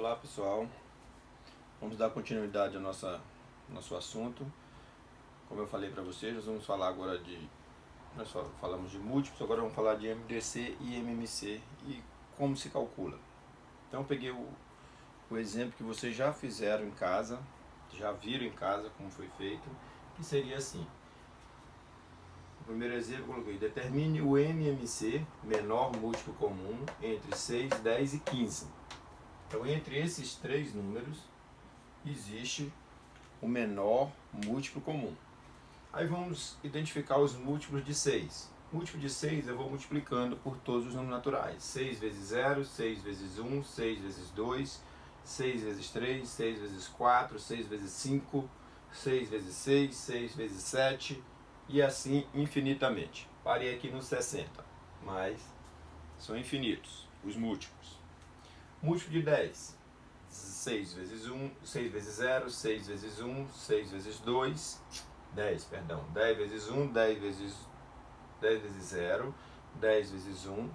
Olá pessoal, vamos dar continuidade ao nosso assunto. Como eu falei para vocês, nós vamos falar agora nós falamos de múltiplos, agora vamos falar de MDC e MMC e como se calcula. Então eu peguei o exemplo que vocês já fizeram em casa, já viram em casa como foi feito, que seria assim. O primeiro exemplo eu coloquei: determine o MMC, menor múltiplo comum, entre 6, 10 e 15. Então, entre esses três números, existe o menor múltiplo comum. Aí vamos identificar os múltiplos de 6. Múltiplo de 6 eu vou multiplicando por todos os números naturais. 6 vezes 0, 6 vezes 1, 6 vezes 2, 6 vezes 3, 6 vezes 4, 6 vezes 5, 6 vezes 6, 6 vezes 7 e assim infinitamente. Parei aqui nos 60, mas são infinitos os múltiplos. Múltiplo de 10, 6 vezes 1, 6 vezes 0, 6 vezes 1, 6 vezes 2, 10, perdão, 10 vezes 1, 10 vezes 0, 10 vezes 1,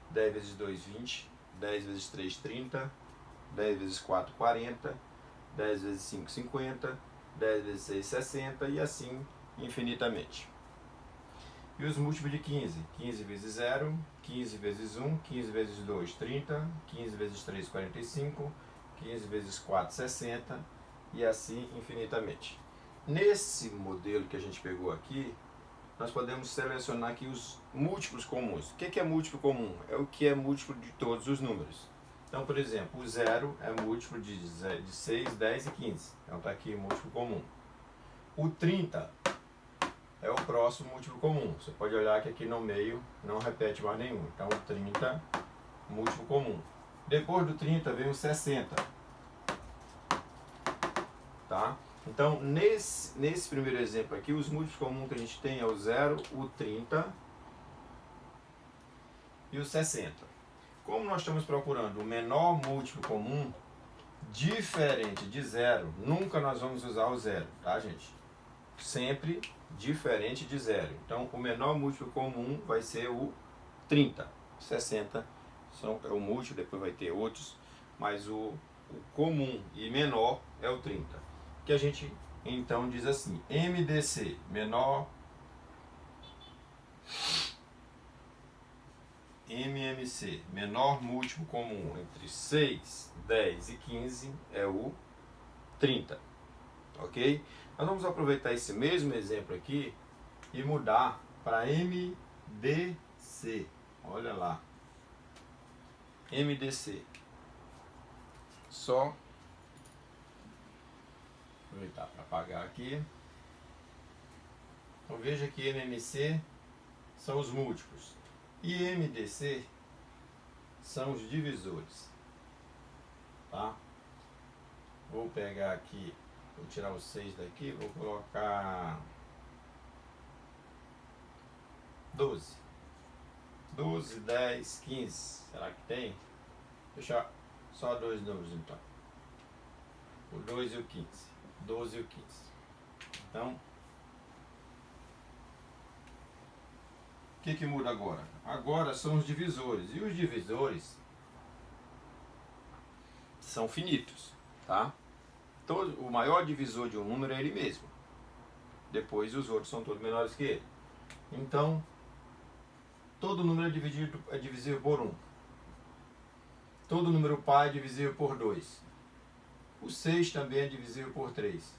10 vezes 2, 20, 10 vezes 3, 30, 10 vezes 4, 40, 10 vezes 5, 50, 10 vezes 6, 60 e assim infinitamente. E os múltiplos de 15, 15 vezes 0, 15 vezes 1, 15 vezes 2, 30, 15 vezes 3, 45, 15 vezes 4, 60 e assim infinitamente. Nesse modelo que a gente pegou aqui, nós podemos selecionar aqui os múltiplos comuns. O que é múltiplo comum? É o que é múltiplo de todos os números. Então, por exemplo, o 0 é múltiplo de 6, 10 e 15. Então está aqui múltiplo comum. O 30 é o próximo múltiplo comum. Você pode olhar que aqui no meio não repete mais nenhum. Então, 30, múltiplo comum. Depois do 30 vem o 60. Tá? Então, nesse primeiro exemplo aqui, os múltiplos comuns que a gente tem é o 0, o 30 e o 60. Como nós estamos procurando o menor múltiplo comum, diferente de 0, nunca nós vamos usar o 0, tá, gente? Sempre diferente de 0. Então, o menor múltiplo comum vai ser o 30. 60 é o múltiplo, depois vai ter outros, mas o comum e menor é o 30. Que a gente, então, diz assim: MDC, menor, MMC, menor múltiplo comum entre 6, 10 e 15 é o 30. Ok? Nós vamos aproveitar esse mesmo exemplo aqui e mudar para MDC. Olha lá. MDC. Só aproveitar para apagar aqui. Então veja que MMC são os múltiplos e MDC são os divisores. Tá? Vou pegar aqui, vou tirar o 6 daqui, vou colocar 12. 12, 10, 15. Será que tem? Deixa só dois números então. O 2 e o 15. 12 e o 15. Então, o que muda agora? Agora são os divisores. E os divisores são finitos, tá? O maior divisor de um número é ele mesmo. Depois os outros são todos menores que ele. Então, todo número é divisível por 1. Todo número par é divisível por 2. O 6 também é divisível por 3.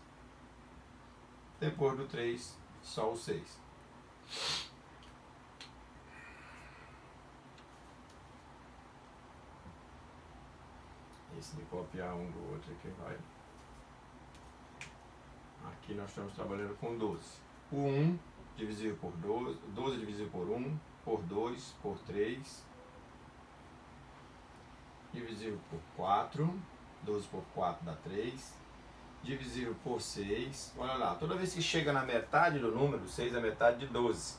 Depois do 3, só o 6. Esse de copiar um do outro aqui vai. Aqui nós estamos trabalhando com 12. O 1 divisível por 12, 12 divisível por 1, por 2, por 3, divisível por 4, 12 por 4 dá 3, divisível por 6, olha lá, toda vez que chega na metade do número, 6 é metade de 12,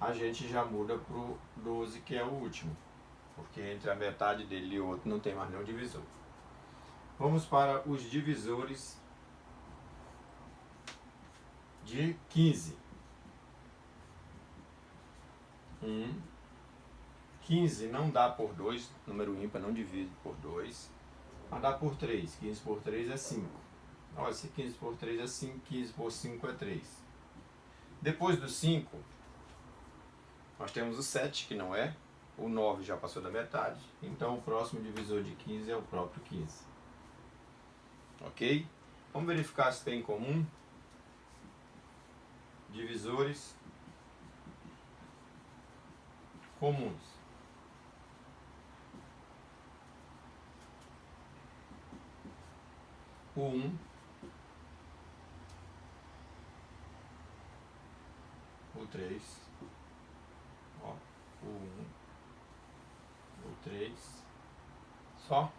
a gente já muda para o 12, que é o último, porque entre a metade dele e o outro não tem mais nenhum divisor. Vamos para os divisores de 15. 1, 15 não dá por 2, número ímpar não divide por 2, mas dá por 3. 15 por 3 é 5. Olha, se 15 por 3 é 5, 15 por 5 é 3. Depois do 5, nós temos o 7, que não é. O 9 já passou da metade. Então o próximo divisor de 15 é o próprio 15. Ok? Vamos verificar se tem em comum. Divisores comuns. O 1, o 3, ó, o 1, o 3, só,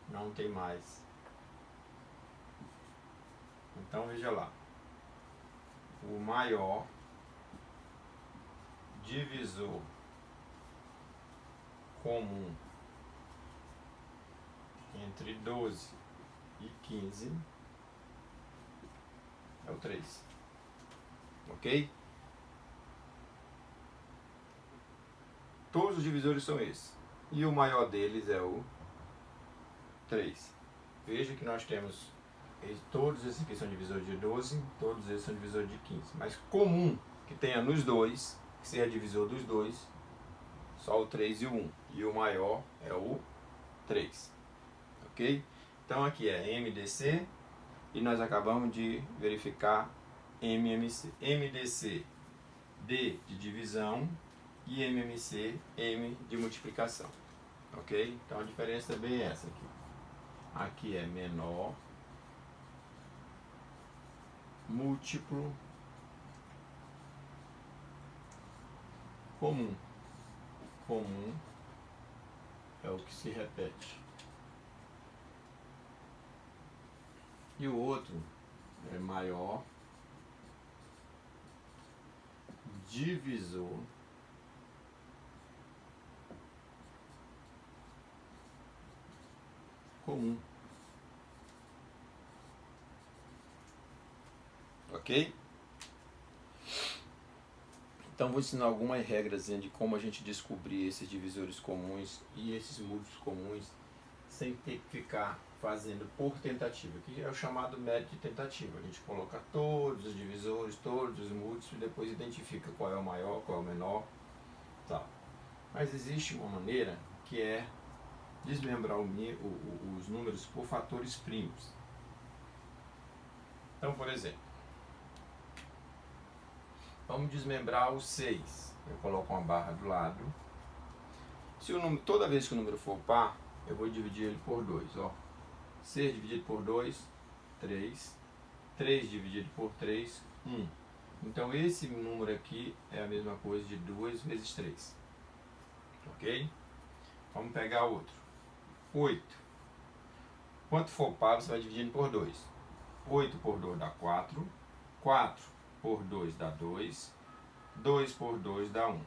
não tem mais. Então veja lá, o maior divisor comum entre 12 e 15 é o 3. Ok? Todos os divisores são esses. E o maior deles é o 3. Veja que nós temos todos esses aqui são divisores de 12, todos esses são divisores de 15. Mas comum que tenha nos dois, que seja divisor dos dois, só o 3 e o 1. E o maior é o 3. Ok? Então aqui é MDC e nós acabamos de verificar MMC. MDC, D de divisão, e MMC, M de multiplicação. Ok? Então a diferença também é essa aqui. Aqui é menor, múltiplo, comum. Comum é o que se repete. E o outro é maior, divisor, comum. Ok? Então vou ensinar algumas regras de como a gente descobrir esses divisores comuns e esses múltiplos comuns sem ter que ficar fazendo por tentativa, que é o chamado método de tentativa. A gente coloca todos os divisores, todos os múltiplos e depois identifica qual é o maior, qual é o menor, tal. Mas existe uma maneira que é desmembrar os números por fatores primos. Então, por exemplo, vamos desmembrar o 6. Eu coloco uma barra do lado. Se o número, toda vez que o número for par, eu vou dividir ele por 2. Ó. 6 dividido por 2, 3. 3 dividido por 3, 1. Então esse número aqui é a mesma coisa de 2 vezes 3. Ok? Vamos pegar outro. 8. Quanto for par, você vai dividindo por 2. 8 por 2 dá 4. 4 por 2 dá 2. 2 por 2 dá 1.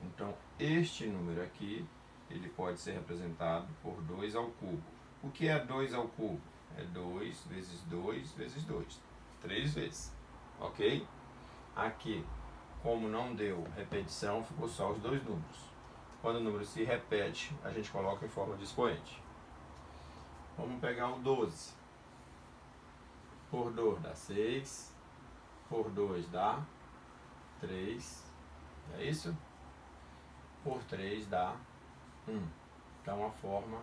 Então, este número aqui, ele pode ser representado por 2 ao cubo. O que é 2 ao cubo? É 2 vezes 2 vezes 2. 3 vezes. Ok? Aqui, como não deu repetição, ficou só os dois números. Quando o número se repete, a gente coloca em forma de expoente. Vamos pegar o 12. Por 2 dá 6. Por 2 dá 3. É isso? Por 3 dá 1. Então a forma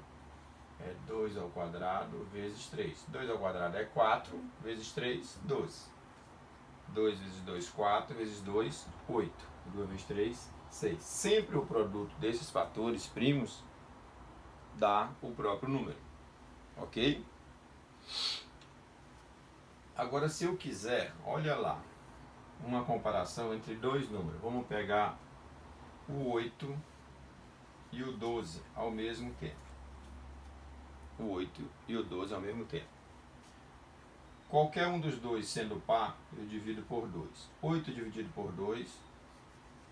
é 2 ao quadrado vezes 3. 2 ao quadrado é 4, vezes 3, 12. 2 vezes 2, 4, vezes 2, 8. 2 vezes 3, 6. Sempre o produto desses fatores primos dá o próprio número. Ok? Agora, se eu quiser, olha lá, uma comparação entre dois números. Vamos pegar o 8 e o 12 ao mesmo tempo. O 8 e o 12 ao mesmo tempo. Qualquer um dos dois sendo par, eu divido por 2. 8 dividido por 2,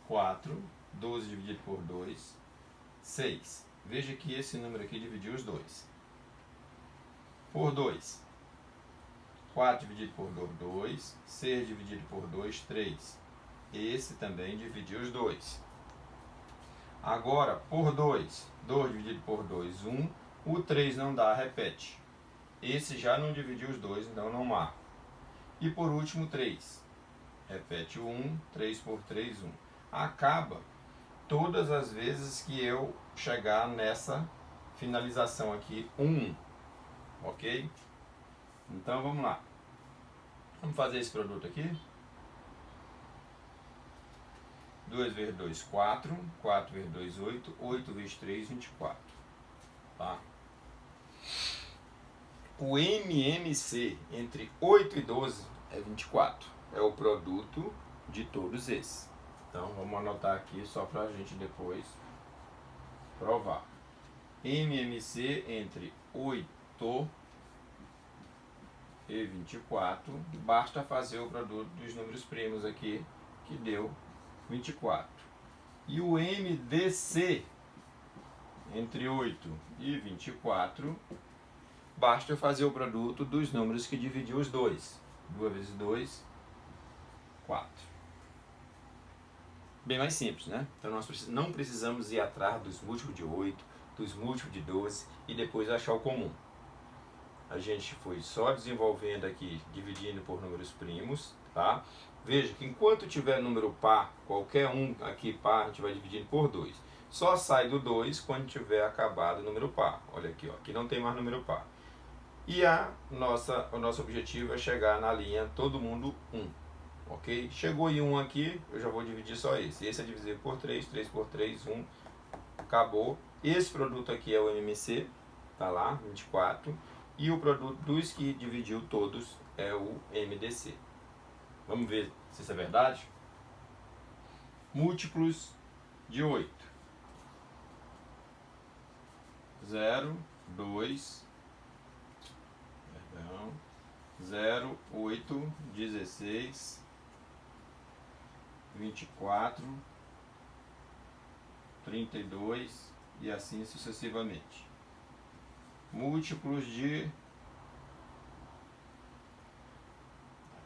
4. 12 dividido por 2, 6. Veja que esse número aqui dividiu os dois. Por 2. 4 dividido por 2, 6 dividido por 2, 3. Esse também dividiu os dois. Agora, por 2. 2 dividido por 2, 1. O 3 não dá, repete. Esse já não dividiu os dois, então não marco. E por último, 3. Repete o 1. 3 por 3, 1. Acaba todas as vezes que eu chegar nessa finalização aqui, 1. Ok? Então vamos lá. Vamos fazer esse produto aqui. 2 vezes 2, 4. 4 vezes 2, 8. 8 vezes 3, 24. Tá? O MMC entre 8 e 12 é 24. É o produto de todos esses. Então vamos anotar aqui só para a gente depois provar. MMC entre 8 e 24. Basta fazer o produto dos números primos aqui, que deu 24. E o MDC entre 8 e 24, basta fazer o produto dos números que dividiu os dois. 2 vezes 2, 4. Bem mais simples, né? Então nós não precisamos ir atrás dos múltiplos de 8, dos múltiplos de 12 e depois achar o comum. A gente foi só desenvolvendo aqui, dividindo por números primos, tá? Veja que enquanto tiver número par, qualquer um aqui par, a gente vai dividindo por 2. Só sai do 2 quando tiver acabado o número par. Olha aqui, ó, aqui não tem mais número par. E o nosso objetivo é chegar na linha todo mundo 1. Ok? Chegou em 1 aqui, eu já vou dividir só esse. Esse é dividido por 3, 3 por 3, 1. Acabou. Esse produto aqui é o MMC, tá lá, 24. E o produto dos que dividiu todos é o MDC. Vamos ver se isso é verdade? Múltiplos de 8. 0, 2, 0, 8, 16, 24, 32 e assim sucessivamente. Múltiplos de...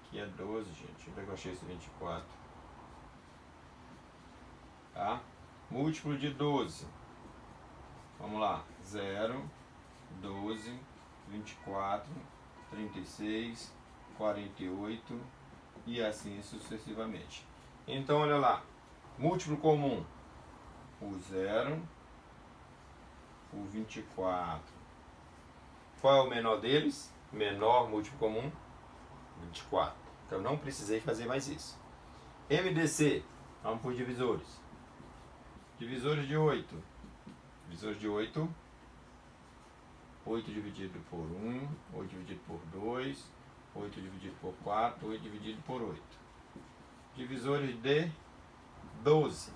Aqui é 12, gente. Onde é que eu achei esse 24? Tá? Múltiplo de 12. Vamos lá. 0, 12, 24, 36, 48 e assim sucessivamente. Então, olha lá. Múltiplo comum. O 0, o 24. Qual é o menor deles? Menor múltiplo comum? 24. Então, não precisei fazer mais isso. MDC. Vamos por divisores. Divisores de 8. Divisores de 8. 8 dividido por 1. 8 dividido por 2. 8 dividido por 4. 8 dividido por 8. Divisores de 12.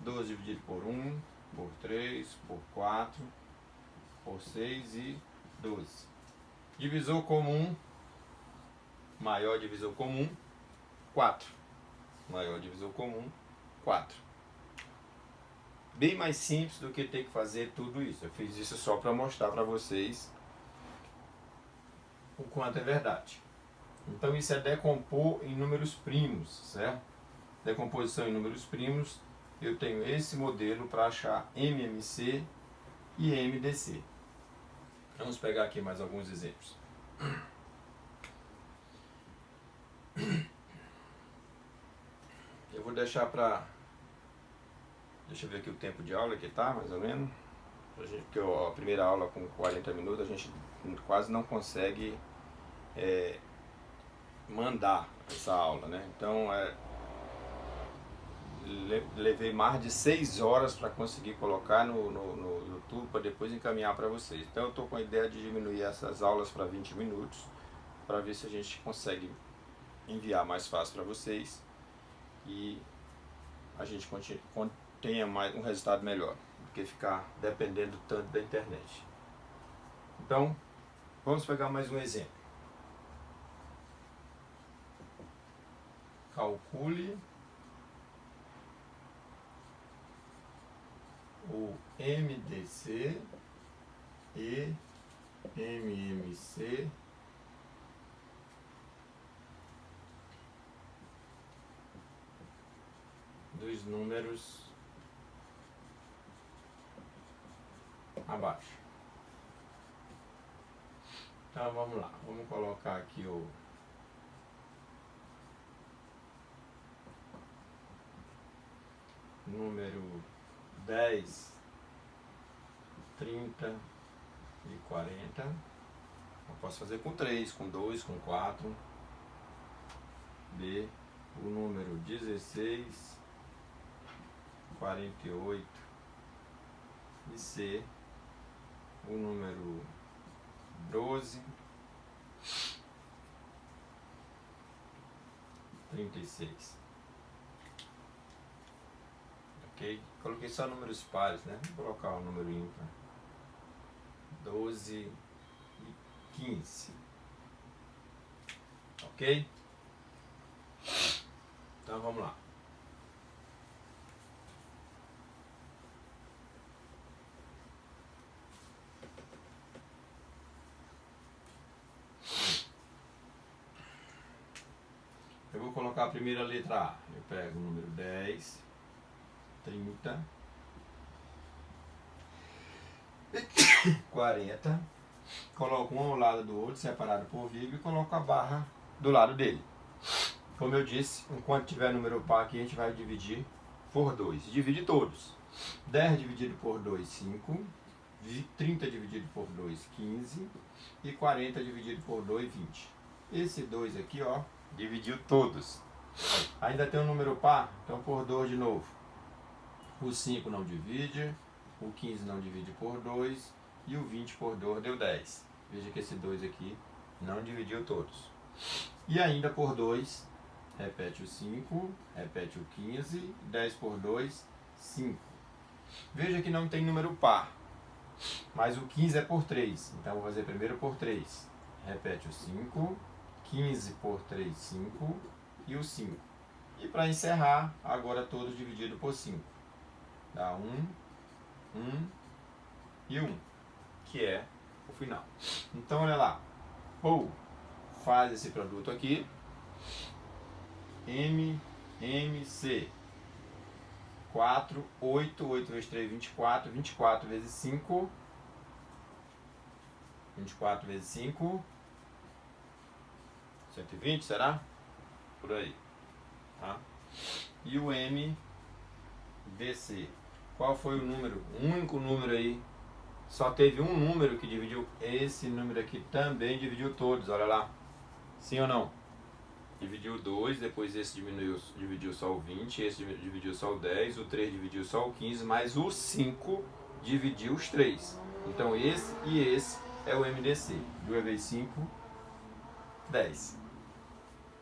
12 dividido por 1, por 3, por 4, por 6 e 12. Divisor comum, maior divisor comum, 4. Maior divisor comum, 4. Bem mais simples do que ter que fazer tudo isso. Eu fiz isso só para mostrar para vocês o quanto é verdade. Então isso é decompor em números primos, certo? Decomposição em números primos. Eu tenho esse modelo para achar MMC e MDC. Vamos pegar aqui mais alguns exemplos. Eu vou deixar para... Deixa eu ver aqui o tempo de aula que tá, mais ou menos. Porque a primeira aula com 40 minutos a gente quase não consegue mandar essa aula, né? Então, levei mais de 6 horas para conseguir colocar no YouTube para depois encaminhar para vocês. Então eu estou com a ideia de diminuir essas aulas para 20 minutos para ver se a gente consegue enviar mais fácil para vocês e a gente tenha um resultado melhor do que ficar dependendo tanto da internet. Então, vamos pegar mais um exemplo. Calcule o MDC e MMC dos números abaixo. Então vamos lá, vamos colocar aqui o número 10, 30 e 40. Eu posso fazer com 3, com 2, com 4. B, o número 16, 48 e C, o número 12, 36. Ok? Coloquei só números pares, né? Vou colocar o número ímpar. 12 e 15. Ok? Então vamos lá. Eu vou colocar a primeira letra A. Eu pego o número 10, 30, 40, coloco um ao lado do outro, separado por vírgula, e coloco a barra do lado dele. Como eu disse, enquanto tiver número par aqui, a gente vai dividir por 2. Divide todos. 10 dividido por 2, 5. 30 dividido por 2, 15. E 40 dividido por 2, 20. Esse 2 aqui, ó, dividiu todos. Ainda tem um número par, então por 2 de novo. O 5 não divide, o 15 não divide por 2 e o 20 por 2 deu 10. Veja que esse 2 aqui não dividiu todos. E ainda por 2, repete o 5, repete o 15, 10 por 2, 5. Veja que não tem número par, mas o 15 é por 3, então vou fazer primeiro por 3. Repete o 5, 15 por 3, 5 e o 5. E para encerrar, agora todos dividido por 5. Dá 1 e 1, que é o final. Então olha lá, ou faz esse produto aqui, MMC, 4, 8, 8 vezes 3, 24, 24 vezes 5, 24 vezes 5, 120, será? Por aí. Tá? E o MDC, qual foi o número? O único número aí, só teve um número que dividiu, esse número aqui também dividiu todos, olha lá. Sim ou não? Dividiu 2, depois esse dividiu só o 20, esse dividiu só o 10, o 3 dividiu só o 15, mas o 5 dividiu os 3. Então esse e esse é o MDC. 2 vezes 5, 10.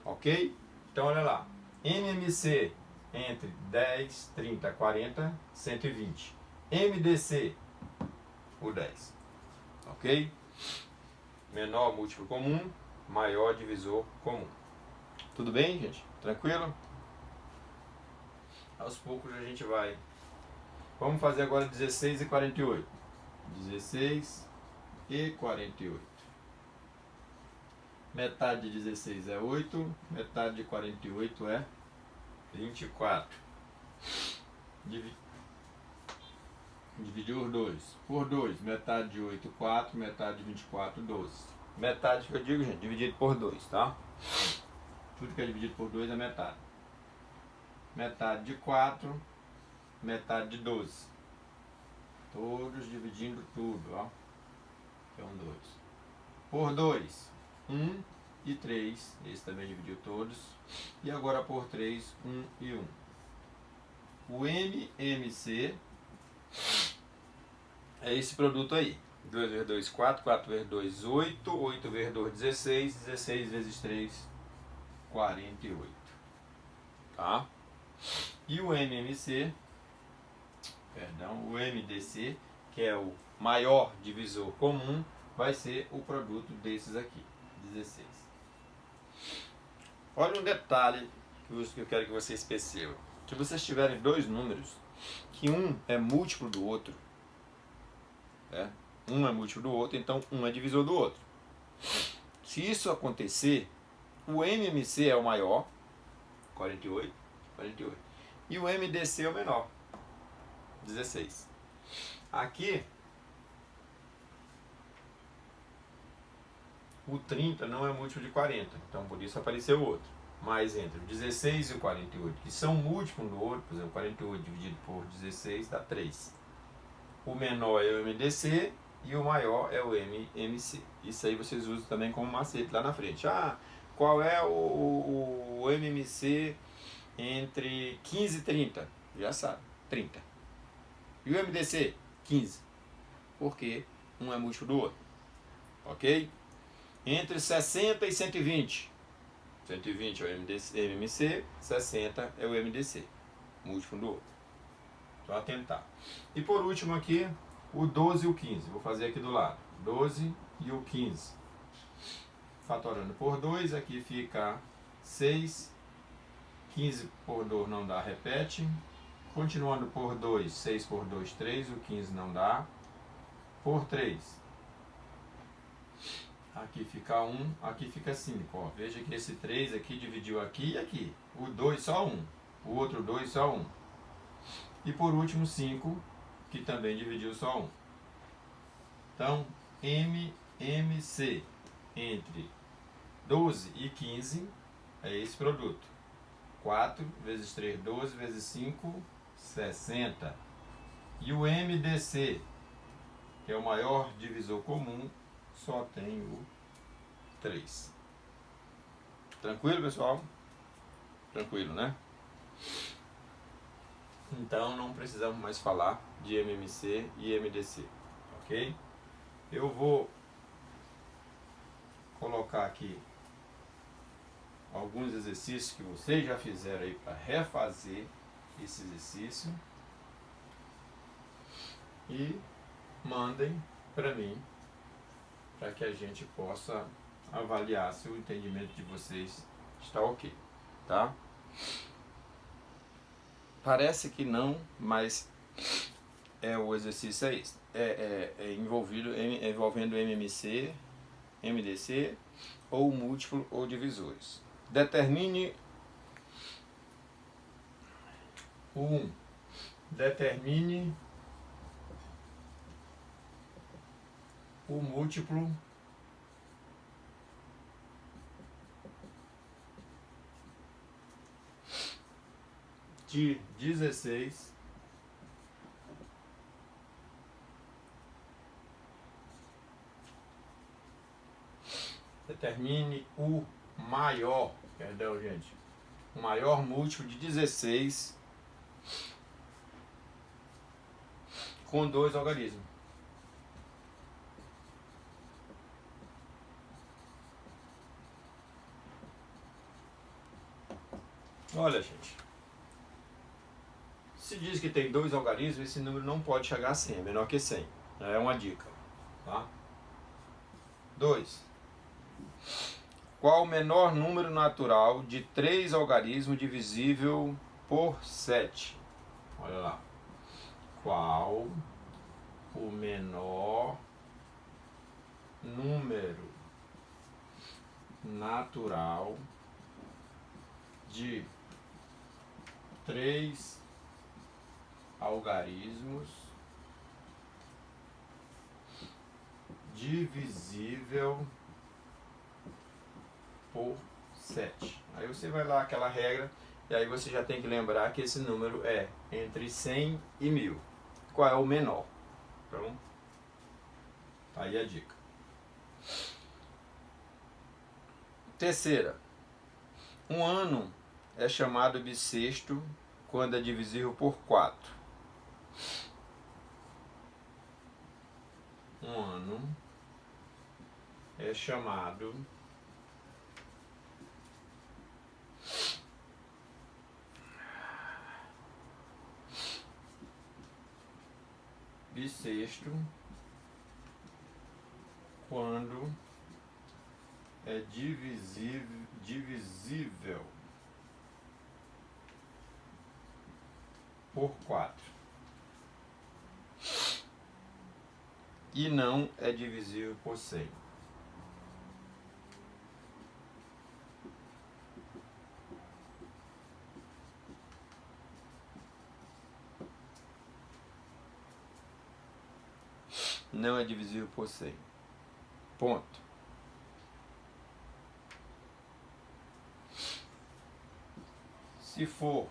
Ok? Então olha lá. MMC entre 10, 30, 40, 120. MDC, o 10. Ok? Menor múltiplo comum, maior divisor comum. Tudo bem, gente? Tranquilo? Aos poucos a gente vai. Vamos fazer agora 16 e 48. 16 e 48. Metade de 16 é 8, metade de 48 é 24. Dividir os 2. Por 2, metade de 8, 4, metade de 24, 12. Metade que eu digo, gente, dividido por 2, tá? Tudo que é dividido por 2 é metade. Metade de 4, metade de 12. Todos dividindo tudo, ó. Então 2. Por 2, 1 e 3. Esse também dividiu todos. E agora por 3, 1 e 1. O MMC é esse produto aí. 2 vezes 2, 4. 4 vezes 2, 8. 8 vezes 2, 16. 16 vezes 3, 48. Tá? E o MMC, perdão, o MDC, que é o maior divisor comum, vai ser o produto desses aqui, 16. Olha um detalhe que eu quero que vocês percebam. Se vocês tiverem dois números, que um é múltiplo do outro, né? Um é múltiplo do outro, então um é divisor do outro. Se isso acontecer, o MMC é o maior, 48, e o MDC é o menor, 16. Aqui, o 30 não é múltiplo de 40, então por isso apareceu outro. Mas entre o 16 e o 48, que são múltiplos do outro, por exemplo, 48 dividido por 16 dá 3. O menor é o MDC e o maior é o MMC. Isso aí vocês usam também como macete lá na frente. Ah, qual é o MMC entre 15 e 30? Já sabe, 30. E o MDC? 15. Porque um é múltiplo do outro. Ok? Entre 60 e 120. 120 é o MMC, 60 é o MDC. Múltiplo do outro. Só atentar. E por último aqui, o 12 e o 15. Vou fazer aqui do lado. 12 e o 15. Fatorando por 2, aqui fica 6. 15 por 2 não dá, repete. Continuando por 2, 6 por 2, 3. O 15 não dá. Por 3. Aqui fica 1, aqui fica 5. Ó, veja que esse 3 aqui dividiu aqui e aqui. O 2 só 1. O outro 2 só 1. E por último 5, que também dividiu só 1. Então, MMC entre 12 e 15 é esse produto. 4 vezes 3, 12 vezes 5, 60. E o MDC, que é o maior divisor comum, só tem o 3. Tranquilo, pessoal? Tranquilo, né? Então não precisamos mais falar de MMC e MDC, ok? Eu vou colocar aqui alguns exercícios que vocês já fizeram aí para refazer esse exercício e mandem para mim, para que a gente possa avaliar se o entendimento de vocês está ok, tá? Parece que não, mas o exercício é esse. Envolvendo MMC, MDC, ou múltiplo ou divisores. Determine o 1. Determine o múltiplo de 16 determine o maior, perdão, gente, o maior múltiplo de 16 com 2 algarismos. Olha, gente, se diz que tem 2 algarismos, esse número não pode chegar a 100, é menor que 100. É uma dica, tá? 2. Qual o menor número natural de 3 algarismos divisível por 7? Olha lá. Qual o menor número natural de 3 algarismos divisível por 7. Aí você vai lá, aquela regra, e aí você já tem que lembrar que esse número é entre 100 e 1000. Qual é o menor? Então, tá aí a dica. Terceira. Um ano é chamado bissexto quando é divisível por 4. Um ano é chamado bissexto quando é divisível por 4 e não é divisível por 100. não é divisível por 100. Ponto. Se for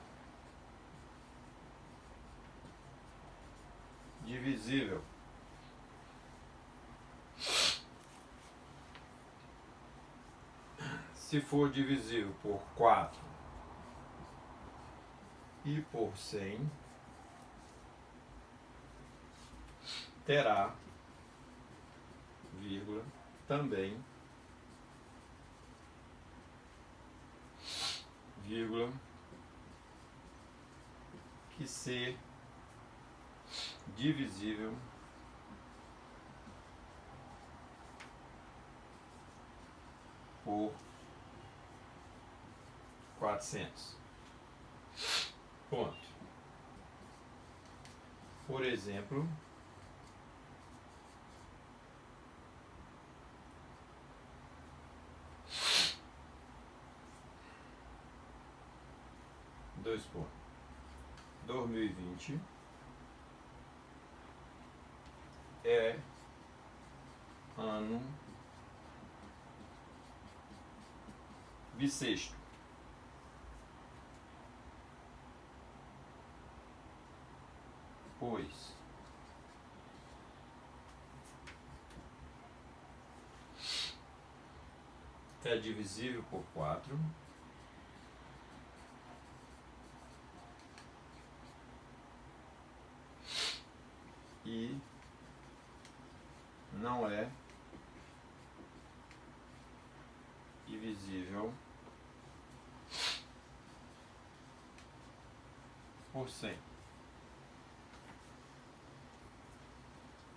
divisível por 4 e por 100, terá, vírgula, também, vírgula, que ser divisível por 400. Ponto. Por exemplo, dois pontos. 2020 é ano bissexto. Pois é divisível por 4 e não é divisível por 100.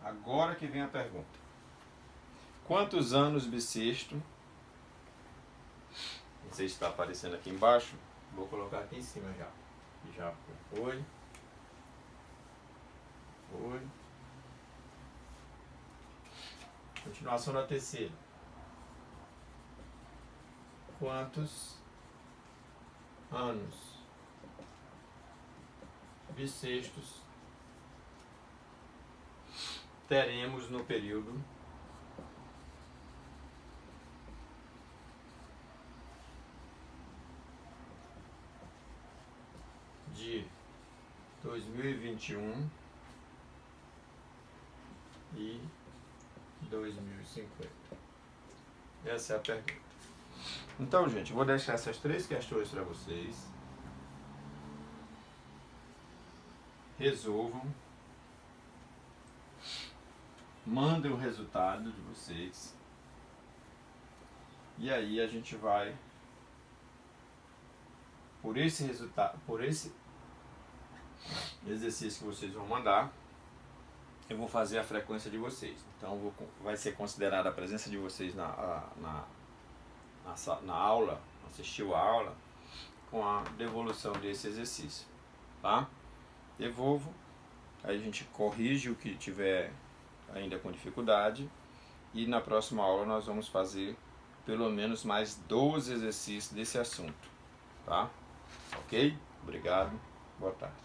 Agora que vem a pergunta. Quantos anos bissexto? Não sei se está aparecendo aqui embaixo. Vou colocar aqui em cima já. Já foi. Foi. Continuação da terceira. Quantos anos bissextos teremos no período de 2021 e 2050? Essa é a pergunta. Então, gente, vou deixar essas 3 questões para vocês. Resolvam. Mandem o resultado de vocês. E aí a gente vai por esse resultado, por esse exercício que vocês vão mandar, eu vou fazer a frequência de vocês. Então vai ser considerada a presença de vocês na aula, assistiu a aula, com a devolução desse exercício, tá? Devolvo, aí a gente corrige o que tiver ainda com dificuldade e na próxima aula nós vamos fazer pelo menos mais 12 exercícios desse assunto, tá? Ok? Obrigado, boa tarde.